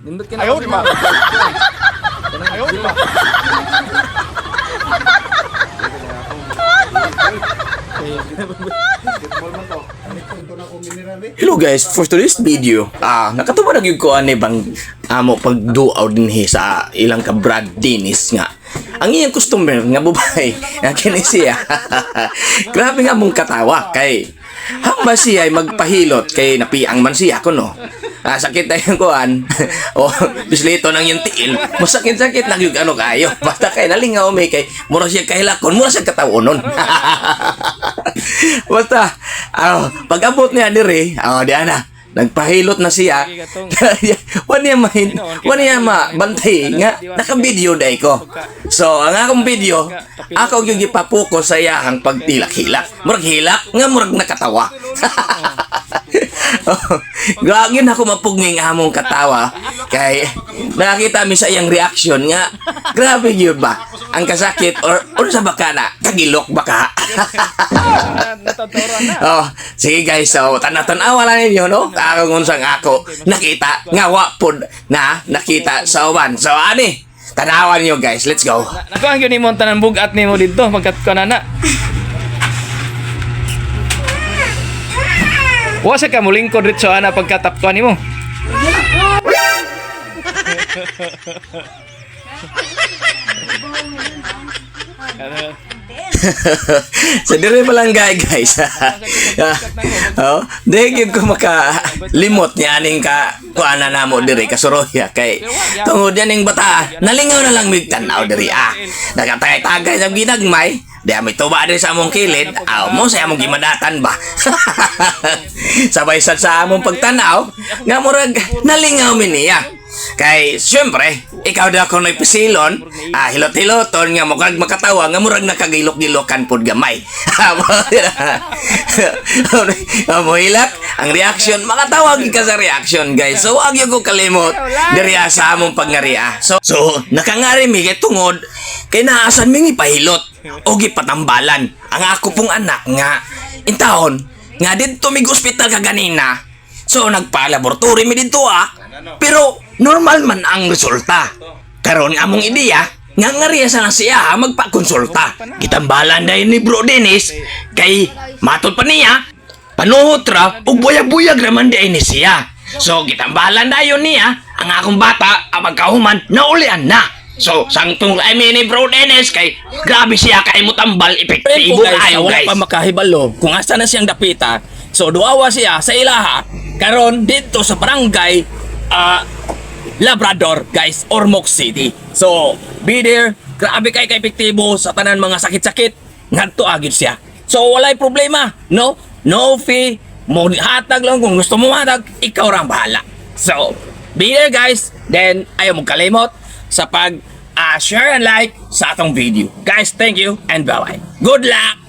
Nindot ka na. Ayaw, di ba? Ayaw, di ba? Hello guys, for today's video, nakatuwa na gyud ko ani bang amo pagduaw dinhi sa ilang ka Brad Dennis nga. Ang iyang customer nga babae, nga kini siya. Grabe nga mong katawa kay hamba siya ay magpahilot kay napiang man siya kuno. Sakit na yung kuhan. O, bislito nang yung tiil. Masakit-sakit lang yung ano kayo. Basta kay nalingaw may kay mura siya kahilakon, mura siya katawonon. Basta, pag-abot niya dire, di ana, nagpahilot na siya. Wala niya mabantay nga, naka-video day ko. So, ang akong video, ako yung ipapuko sa iyahang pagtilak-hilak. Murag hilak, nga murag nakatawa. Grabe na ako mapugnging among katawa kay nakita mi sa iyang reaction nga grabe yun ba ang kasakit or sa baka na kagilok baka. Sige guys, so tanaw-tanawa lang ninyo no akong unsang ako nakita nga wapod na nakita sa uban. So ani tanawan niyo guys, let's go. Nakuha gyud nimo tanan bugat nimo didto pagkat kanana. Wasa ka mulingkod ritso ana pagkatapkuan nimo. Sa dire pa lang guys. Dahil ko makalimot niya aning ka kuana namo dire kasuroya kay tungod yan ning bata nalingaw na lang mig tanaw dire nagatagay-tagay sa ginagmay di may tuba din sa among kilid mo sa among gimadatan ba. Sabay sad sa among pagtanaw nga murag nalingaw mi niya kay syempre ikaw daw ko noy pisilon hilot-hiloton nga mukhang makatawa nga murag nakagilok-gilokan pod gamay. Amo hilak ang reaction makatawag ka sa reaction guys, so wag yung ko kalimot diriya sa among pagngariya. So nakangari mi kay tungod kay naasan mi ipahilot o gipatambalan ang ako pong anak nga intahon nga dito mig ospital kaganina. So nagpa-laboratory mi dito pero normal man ang resulta. Karon among ideya nga ngariya sa lang siya magpakonsulta. Gitambalan dahil ni Bro Dennis kay matod pa niya panuhot ra ug buyag-buyag raman di ni siya. So gitambalan dayon niya ang akong bata magkahuman naulian na. So sangtong ni Bro Dennis kay grabe siya kay mutambal epektibo kayo guys. Wala pa makahibalo kung asa na siyang dapita. So duawa siya sa ilaha karon dito sa barangay Labrador guys, Ormoc City. So be there, grabe kay epektibo sa tanan mga sakit-sakit ngadto agid siya. So walay problema, no fee, mo hatag lang kung gusto mo hatag, ikaw ra bahala. So be there guys, then ayaw mo kalimot sa pag share and like sa atong video. Guys, thank you and bye-bye. Good luck!